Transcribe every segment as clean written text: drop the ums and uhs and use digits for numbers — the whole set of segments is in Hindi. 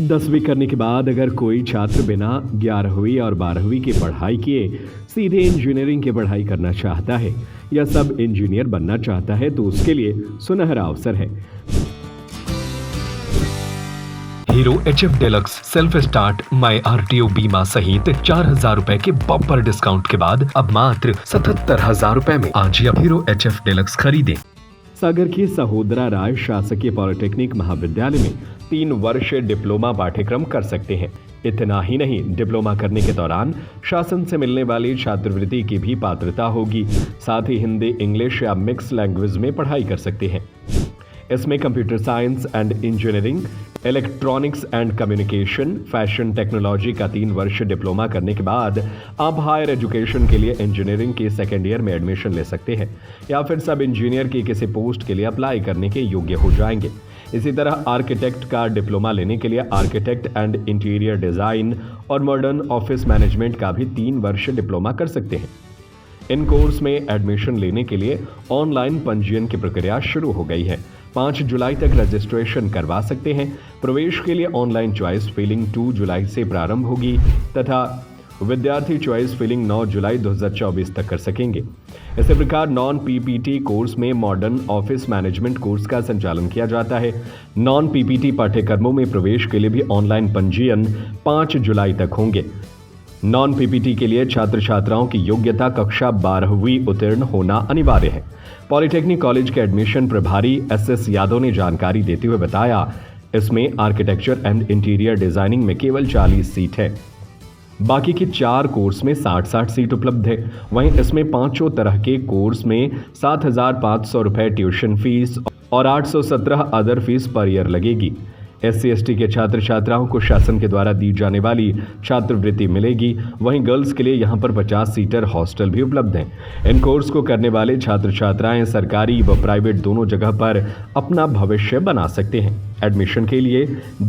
10वीं करने के बाद अगर कोई छात्र बिना 11वीं और 12वीं की पढ़ाई किए सीधे इंजीनियरिंग की पढ़ाई करना चाहता है या सब इंजीनियर बनना चाहता है तो उसके लिए सुनहरा अवसर है। Hero HF deluxe self start my RTO बीमा सहित 4,000 रुपए के बम्पर डिस्काउंट के बाद अब मात्र 77,000 रुपए में आज ही हीरो HF डिलक्स खरीदें। सागर की सहोदरा राय शासकीय पॉलिटेक्निक महाविद्यालय में 3 वर्ष डिप्लोमा पाठ्यक्रम कर सकते हैं। इतना ही नहीं, डिप्लोमा करने के दौरान शासन से मिलने वाली छात्रवृत्ति की भी पात्रता होगी। साथ ही हिंदी, इंग्लिश या मिक्स लैंग्वेज में पढ़ाई कर सकते हैं। इसमें computer science and engineering, electronics and communication, fashion technology का 3 वर्ष डिप्लोमा करने के बाद आप हायर एजुकेशन के लिए इंजीनियरिंग के सेकेंड ईयर में एडमिशन ले सकते हैं या फिर सब इंजीनियर की किसी पोस्ट के लिए अप्लाई करने के योग्य हो जाएंगे। इसी तरह आर्किटेक्ट का डिप्लोमा लेने के लिए आर्किटेक्ट एंड इंटीरियर डिजाइन और मॉडर्न ऑफिस मैनेजमेंट का भी 3 वर्ष डिप्लोमा कर सकते हैं। इन कोर्स में एडमिशन लेने के लिए ऑनलाइन पंजीयन की प्रक्रिया शुरू हो गई है। 5 जुलाई तक रजिस्ट्रेशन करवा सकते हैं। प्रवेश के लिए ऑनलाइन चॉइस फिलिंग 2 जुलाई से प्रारंभ होगी तथा विद्यार्थी चॉइस फिलिंग 9 जुलाई 2024 तक कर सकेंगे। इसी प्रकार नॉन PPT कोर्स में मॉडर्न ऑफिस मैनेजमेंट कोर्स का संचालन किया जाता है। नॉन PPT पाठ्यक्रमों में प्रवेश के लिए भी ऑनलाइन पंजीयन 5 जुलाई तक होंगे। नॉन PPT के लिए छात्र छात्राओं की योग्यता कक्षा 12वीं उत्तीर्ण होना अनिवार्य है। पॉलिटेक्निक कॉलेज के एडमिशन प्रभारी SS यादव ने जानकारी देते हुए बताया, इसमें आर्किटेक्चर एंड इंटीरियर डिजाइनिंग में केवल 40 सीट है। बाकी की 4 कोर्स में 60-60 सीट उपलब्ध है। वहीं इसमें 5 तरह के कोर्स में 7,500 रुपए ट्यूशन फीस और 817 अदर फीस पर ईयर लगेगी। SC/ST के छात्र छात्राओं को शासन के द्वारा दी जाने वाली छात्रवृत्ति मिलेगी। वहीं गर्ल्स के लिए यहां पर 50 सीटर हॉस्टल भी उपलब्ध हैं। इन कोर्स को करने वाले छात्र छात्राएं सरकारी व प्राइवेट दोनों जगह पर अपना भविष्य बना सकते हैं। एडमिशन के लिए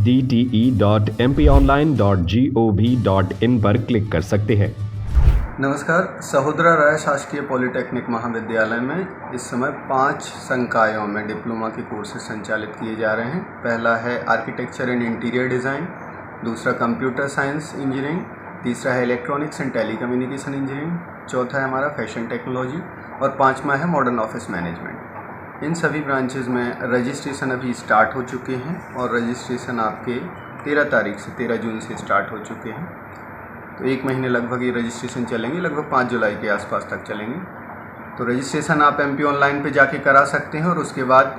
dte.mponline.gov.in पर क्लिक कर सकते हैं। नमस्कार। सहोदरा राय शासकीय पॉलिटेक्निक महाविद्यालय में इस समय 5 संकायों में डिप्लोमा के कोर्सेज संचालित किए जा रहे हैं। पहला है आर्किटेक्चर एंड इंटीरियर डिज़ाइन, दूसरा कंप्यूटर साइंस इंजीनियरिंग, तीसरा है इलेक्ट्रॉनिक्स एंड टेलीकम्युनिकेशन इंजीनियरिंग, चौथा है हमारा फैशन टेक्नोलॉजी और 5वां है मॉडर्न ऑफिस मैनेजमेंट। इन सभी ब्रांचेज में रजिस्ट्रेशन अभी स्टार्ट हो चुके हैं और रजिस्ट्रेशन आपके 13 तारीख से 13 जून से स्टार्ट हो चुके हैं। तो 1 महीने लगभग ये रजिस्ट्रेशन चलेंगे, लगभग 5 जुलाई के आसपास तक चलेंगे। तो रजिस्ट्रेशन आप MP ऑनलाइन पे जाके करा सकते हैं और उसके बाद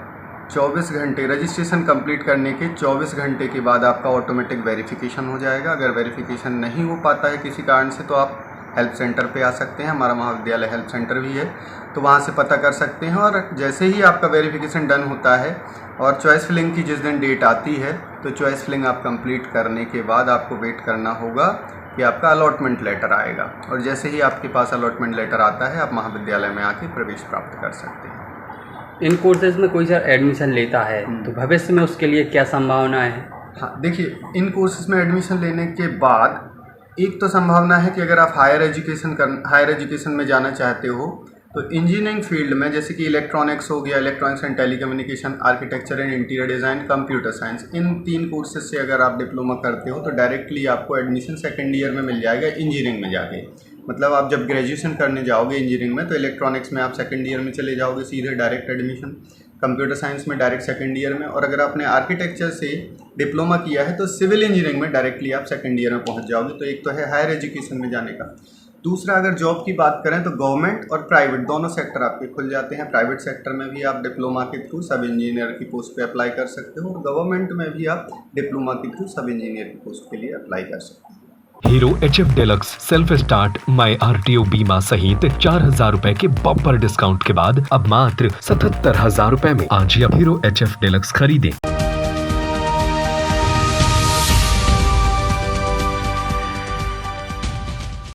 24 घंटे रजिस्ट्रेशन कंप्लीट करने के 24 घंटे के बाद आपका ऑटोमेटिक वेरिफिकेशन हो जाएगा। अगर वेरिफिकेशन नहीं हो पाता है किसी कारण से तो आप हेल्प सेंटर पे आ सकते हैं। हमारा महाविद्यालय हेल्प सेंटर भी है, तो वहाँ से पता कर सकते हैं। और जैसे ही आपका वेरिफिकेशन डन होता है और चॉइस फिलिंग की जिस दिन डेट आती है तो चॉइस फिलिंग आप कंप्लीट करने के बाद आपको वेट करना होगा कि आपका अलॉटमेंट लेटर आएगा। और जैसे ही आपके पास अलॉटमेंट लेटर आता है आप महाविद्यालय में आके प्रवेश प्राप्त कर सकते हैं। इन कोर्सेज में कोई सर एडमिशन लेता है तो भविष्य में उसके लिए क्या संभावना है? हाँ, देखिए, इन कोर्सेज में एडमिशन लेने के बाद एक तो संभावना है कि अगर आप हायर एजुकेशन में जाना चाहते हो तो इंजीनियरिंग फील्ड में, जैसे कि इलेक्ट्रॉनिक्स हो गया, electronics and telecommunication, architecture and interior design, computer science, in 3 courses से अगर आप डिप्लोमा करते हो तो डायरेक्टली आपको एडमिशन सेकेंड ईयर में मिल जाएगा इंजीनियरिंग में जाके। मतलब आप जब ग्रेजुएशन करने जाओगे इंजीनियरिंग में तो इलेक्ट्रॉनिक्स में आप सेकेंड ईयर में चले जाओगे सीधे डायरेक्ट एडमिशन, कंप्यूटर साइंस में डायरेक्ट सेकेंड ईयर में, और अगर आपने आर्किटेक्चर से डिप्लोमा किया है तो सिविल इंजीनियरिंग में डायरेक्टली आप सेकेंड ईयर में पहुंच जाओगे। तो एक तो है हायर एजुकेशन में जाने का। दूसरा, अगर जॉब की बात करें तो गवर्नमेंट और प्राइवेट दोनों सेक्टर आपके खुल जाते हैं। प्राइवेट सेक्टर में भी आप डिप्लोमा के थ्रू सब इंजीनियर की पोस्ट पे अप्लाई कर सकते हो और गवर्नमेंट में भी आप डिप्लोमा के थ्रू सब इंजीनियर की पोस्ट के लिए अप्लाई कर सकते हो। Hero HF deluxe self start my RTO बीमा सहित 4,000 रुपए के बम्पर डिस्काउंट के बाद अब मात्र 77,000 रुपए में आज ही हीरो HF डिलक्स खरीदें।